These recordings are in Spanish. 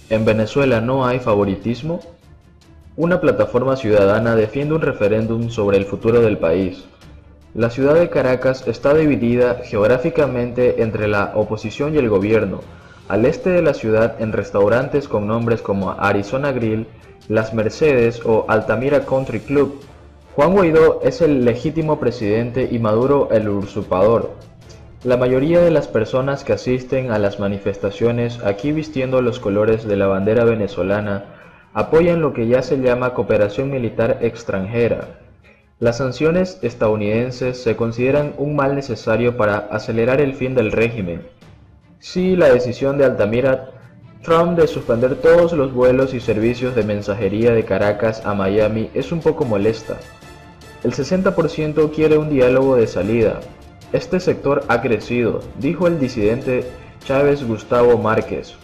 ¿En Venezuela no hay favoritismo? Una plataforma ciudadana defiende un referéndum sobre el futuro del país. La ciudad de Caracas está dividida geográficamente entre la oposición y el gobierno. Al este de la ciudad, en restaurantes con nombres como Arizona Grill, Las Mercedes o Altamira Country Club, Juan Guaidó es el legítimo presidente y Maduro el usurpador. La mayoría de las personas que asisten a las manifestaciones aquí vistiendo los colores de la bandera venezolana apoyan lo que ya se llama cooperación militar extranjera. Las sanciones estadounidenses se consideran un mal necesario para acelerar el fin del régimen. Sí, la decisión de Altamira Trump de suspender todos los vuelos y servicios de mensajería de Caracas a Miami es un poco molesta. El 60% quiere un diálogo de salida. Este sector ha crecido, dijo el disidente Chávez Gustavo Márquez.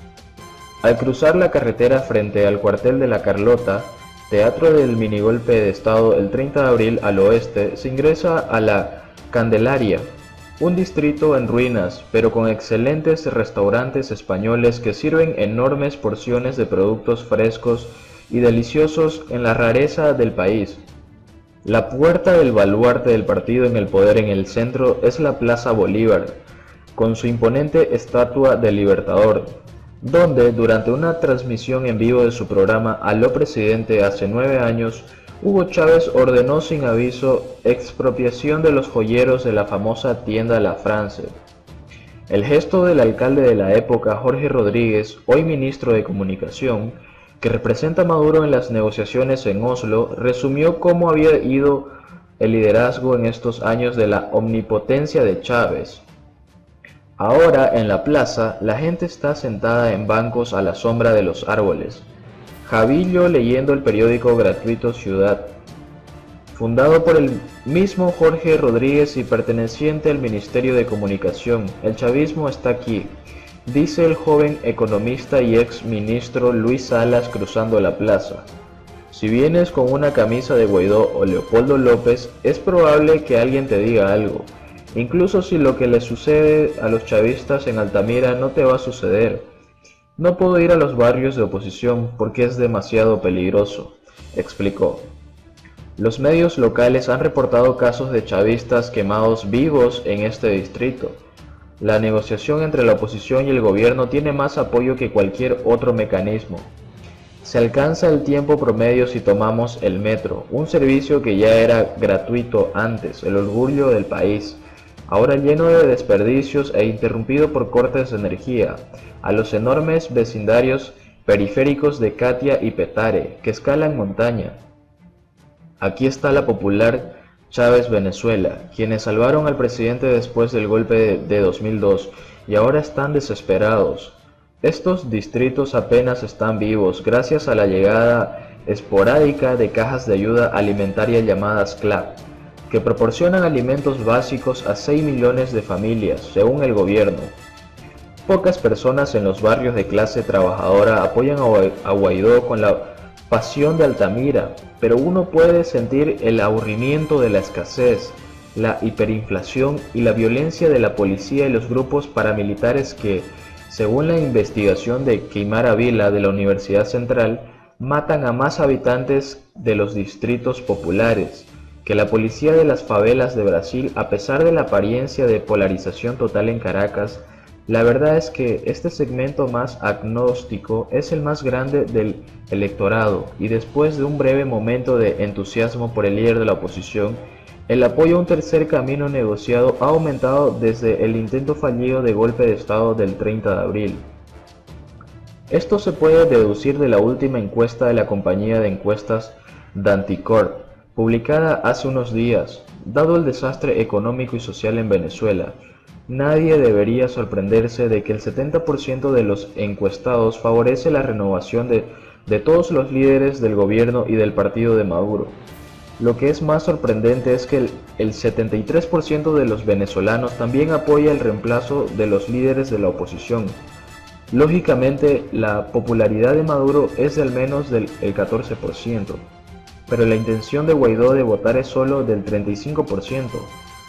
Al cruzar la carretera frente al cuartel de La Carlota, teatro del minigolpe de Estado el 30 de abril al oeste, se ingresa a La Candelaria, un distrito en ruinas, pero con excelentes restaurantes españoles que sirven enormes porciones de productos frescos y deliciosos en la rareza del país. La puerta del baluarte del partido en el poder en el centro es la Plaza Bolívar, con su imponente estatua del Libertador, donde durante una transmisión en vivo de su programa Aló Presidente hace 9 años, Hugo Chávez ordenó sin aviso expropiación de los joyeros de la famosa tienda La France. El gesto del alcalde de la época, Jorge Rodríguez, hoy ministro de Comunicación, que representa a Maduro en las negociaciones en Oslo, resumió cómo había ido el liderazgo en estos años de la omnipotencia de Chávez. Ahora, en la plaza, la gente está sentada en bancos a la sombra de los árboles. Javillo leyendo el periódico gratuito Ciudad, fundado por el mismo Jorge Rodríguez y perteneciente al Ministerio de Comunicación. El chavismo está aquí, dice el joven economista y ex ministro Luis Salas cruzando la plaza. Si vienes con una camisa de Guaidó o Leopoldo López, es probable que alguien te diga algo, incluso si lo que le sucede a los chavistas en Altamira no te va a suceder. No puedo ir a los barrios de oposición porque es demasiado peligroso, explicó. Los medios locales han reportado casos de chavistas quemados vivos en este distrito. La negociación entre la oposición y el gobierno tiene más apoyo que cualquier otro mecanismo. Se alcanza el tiempo promedio si tomamos el metro, un servicio que ya era gratuito antes, el orgullo del país, ahora lleno de desperdicios e interrumpido por cortes de energía, a los enormes vecindarios periféricos de Catia y Petare, que escalan montaña. Aquí está la popular Chávez Venezuela, quienes salvaron al presidente después del golpe de 2002 y ahora están desesperados. Estos distritos apenas están vivos gracias a la llegada esporádica de cajas de ayuda alimentaria llamadas CLAP, que proporcionan alimentos básicos a 6 millones de familias, según el gobierno. Pocas personas en los barrios de clase trabajadora apoyan a Guaidó con la pasión de Altamira, pero uno puede sentir el aburrimiento de la escasez, la hiperinflación y la violencia de la policía y los grupos paramilitares que, según la investigación de Keimar Avila de la Universidad Central, matan a más habitantes de los distritos populares que la policía de las favelas de Brasil. A pesar de la apariencia de polarización total en Caracas, la verdad es que este segmento más agnóstico es el más grande del electorado, y después de un breve momento de entusiasmo por el líder de la oposición, el apoyo a un tercer camino negociado ha aumentado desde el intento fallido de golpe de Estado del 30 de abril. Esto se puede deducir de la última encuesta de la compañía de encuestas Danticorp, publicada hace unos días. Dado el desastre económico y social en Venezuela, nadie debería sorprenderse de que el 70% de los encuestados favorece la renovación de todos los líderes del gobierno y del partido de Maduro. Lo que es más sorprendente es que el 73% de los venezolanos también apoya el reemplazo de los líderes de la oposición. Lógicamente, la popularidad de Maduro es de al menos del 14%, pero la intención de Guaidó de votar es solo del 35%.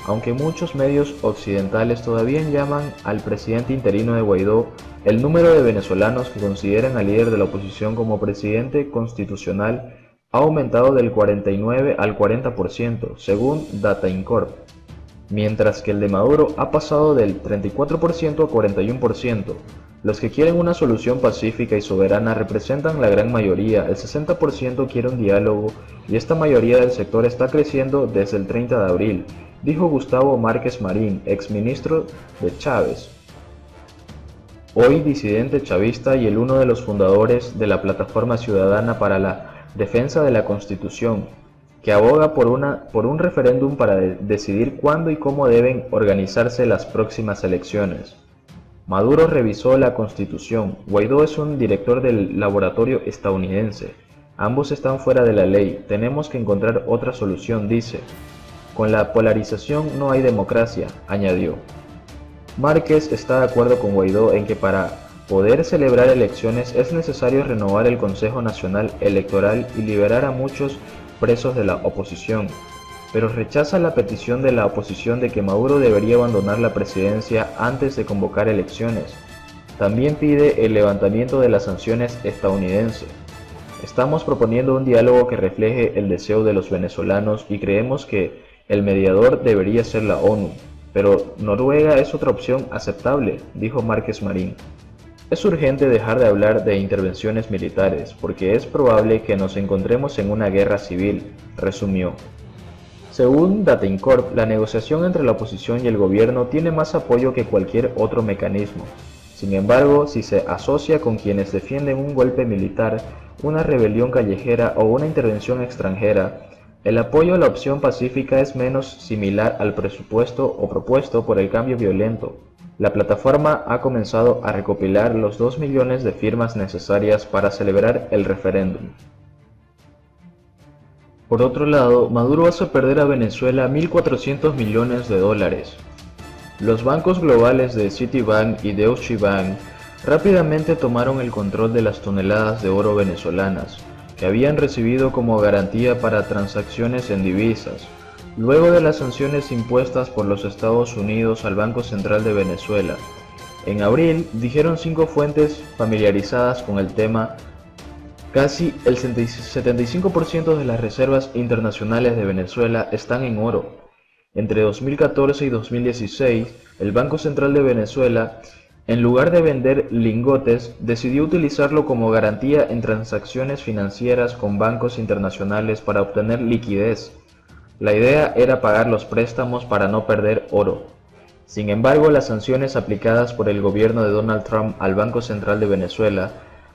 Aunque muchos medios occidentales todavía llaman al presidente interino de Guaidó, el número de venezolanos que consideran al líder de la oposición como presidente constitucional ha aumentado del 49 al 40%, según Dataincorp, mientras que el de Maduro ha pasado del 34% a 41%. Los que quieren una solución pacífica y soberana representan la gran mayoría, el 60% quiere un diálogo y esta mayoría del sector está creciendo desde el 30 de abril, dijo Gustavo Márquez Marín, exministro de Chávez, hoy disidente chavista y uno de los fundadores de la Plataforma Ciudadana para la Defensa de la Constitución, que aboga por un referéndum para decidir cuándo y cómo deben organizarse las próximas elecciones. Maduro revisó la Constitución. Guaidó es un director del laboratorio estadounidense. Ambos están fuera de la ley. Tenemos que encontrar otra solución, dice. Con la polarización no hay democracia, añadió. Márquez está de acuerdo con Guaidó en que para poder celebrar elecciones es necesario renovar el Consejo Nacional Electoral y liberar a muchos presos de la oposición, pero rechaza la petición de la oposición de que Maduro debería abandonar la presidencia antes de convocar elecciones. También pide el levantamiento de las sanciones estadounidenses. Estamos proponiendo un diálogo que refleje el deseo de los venezolanos y creemos que el mediador debería ser la ONU, pero Noruega es otra opción aceptable, dijo Márquez Marín. Es urgente dejar de hablar de intervenciones militares, porque es probable que nos encontremos en una guerra civil, resumió. Según Dataincorp, la negociación entre la oposición y el gobierno tiene más apoyo que cualquier otro mecanismo. Sin embargo, si se asocia con quienes defienden un golpe militar, una rebelión callejera o una intervención extranjera, el apoyo a la opción pacífica es menos similar al presupuesto o propuesto por el cambio violento. La plataforma ha comenzado a recopilar los 2 millones de firmas necesarias para celebrar el referéndum. Por otro lado, Maduro hace perder a Venezuela 1.400 millones de dólares. Los bancos globales de Citibank y Deutsche Bank rápidamente tomaron el control de las toneladas de oro venezolanas, que habían recibido como garantía para transacciones en divisas, luego de las sanciones impuestas por los Estados Unidos al Banco Central de Venezuela. En abril, dijeron 5 fuentes familiarizadas con el tema, casi el 75% de las reservas internacionales de Venezuela están en oro. Entre 2014 y 2016, el Banco Central de Venezuela, en lugar de vender lingotes, decidió utilizarlo como garantía en transacciones financieras con bancos internacionales para obtener liquidez. La idea era pagar los préstamos para no perder oro. Sin embargo, las sanciones aplicadas por el gobierno de Donald Trump al Banco Central de Venezuela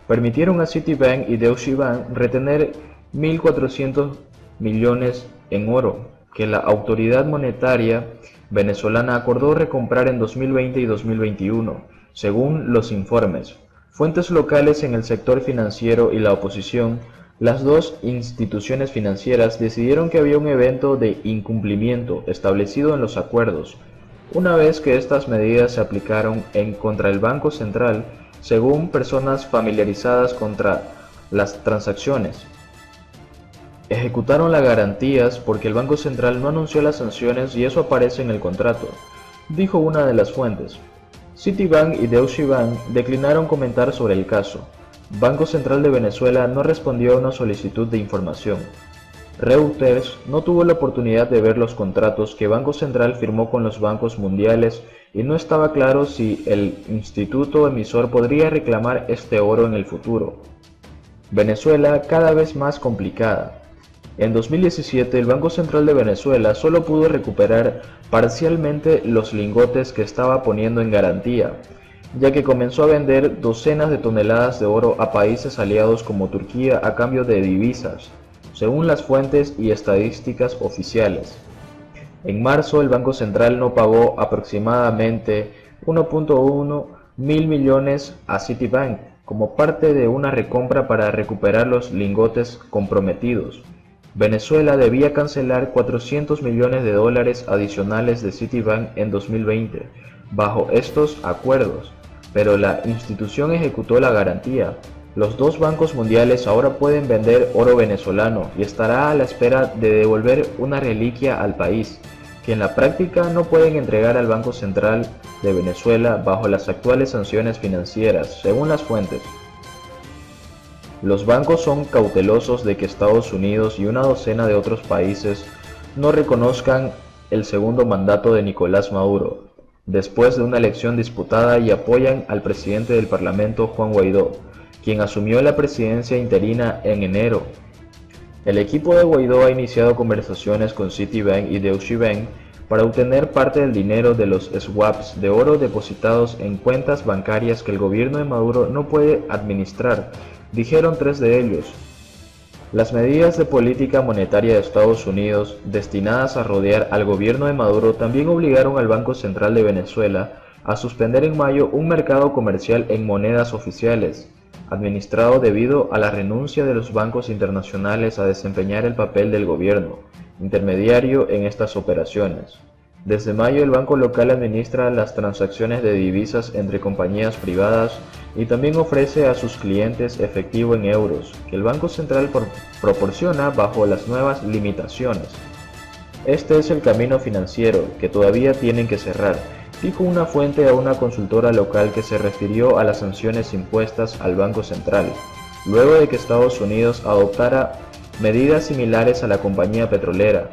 permitieron a Citibank y Deutsche Bank retener 1.400 millones en oro, que la autoridad monetaria venezolana acordó recomprar en 2020 y 2021, según los informes. Fuentes locales en el sector financiero y la oposición, las dos instituciones financieras decidieron que había un evento de incumplimiento establecido en los acuerdos, una vez que estas medidas se aplicaron contra el Banco Central, según personas familiarizadas contra las transacciones. Ejecutaron las garantías porque el Banco Central no anunció las sanciones y eso aparece en el contrato, dijo una de las fuentes. Citibank y Deutsche Bank declinaron comentar sobre el caso. Banco Central de Venezuela no respondió a una solicitud de información. Reuters no tuvo la oportunidad de ver los contratos que Banco Central firmó con los bancos mundiales y no estaba claro si el instituto emisor podría reclamar este oro en el futuro. Venezuela cada vez más complicada. En 2017 el Banco Central de Venezuela solo pudo recuperar parcialmente los lingotes que estaba poniendo en garantía, ya que comenzó a vender docenas de toneladas de oro a países aliados como Turquía a cambio de divisas, según las fuentes y estadísticas oficiales. En marzo el Banco Central no pagó aproximadamente 1.1 mil millones a Citibank como parte de una recompra para recuperar los lingotes comprometidos. Venezuela debía cancelar 400 millones de dólares adicionales de Citibank en 2020 bajo estos acuerdos, pero la institución ejecutó la garantía. Los dos bancos mundiales ahora pueden vender oro venezolano y estará a la espera de devolver una reliquia al país, que en la práctica no pueden entregar al Banco Central de Venezuela bajo las actuales sanciones financieras, según las fuentes. Los bancos son cautelosos de que Estados Unidos y una docena de otros países no reconozcan el segundo mandato de Nicolás Maduro, después de una elección disputada, y apoyan al presidente del Parlamento, Juan Guaidó, quien asumió la presidencia interina en enero. El equipo de Guaidó ha iniciado conversaciones con Citibank y Deutsche Bank para obtener parte del dinero de los swaps de oro depositados en cuentas bancarias que el gobierno de Maduro no puede administrar, dijeron 3 de ellos. Las medidas de política monetaria de Estados Unidos destinadas a rodear al gobierno de Maduro también obligaron al Banco Central de Venezuela a suspender en mayo un mercado comercial en monedas oficiales, administrado debido a la renuncia de los bancos internacionales a desempeñar el papel del gobierno intermediario en estas operaciones. Desde mayo, el banco local administra las transacciones de divisas entre compañías privadas y también ofrece a sus clientes efectivo en euros, que el Banco Central proporciona bajo las nuevas limitaciones. Este es el camino financiero que todavía tienen que cerrar, dijo una fuente a una consultora local que se refirió a las sanciones impuestas al Banco Central, luego de que Estados Unidos adoptara medidas similares a la compañía petrolera,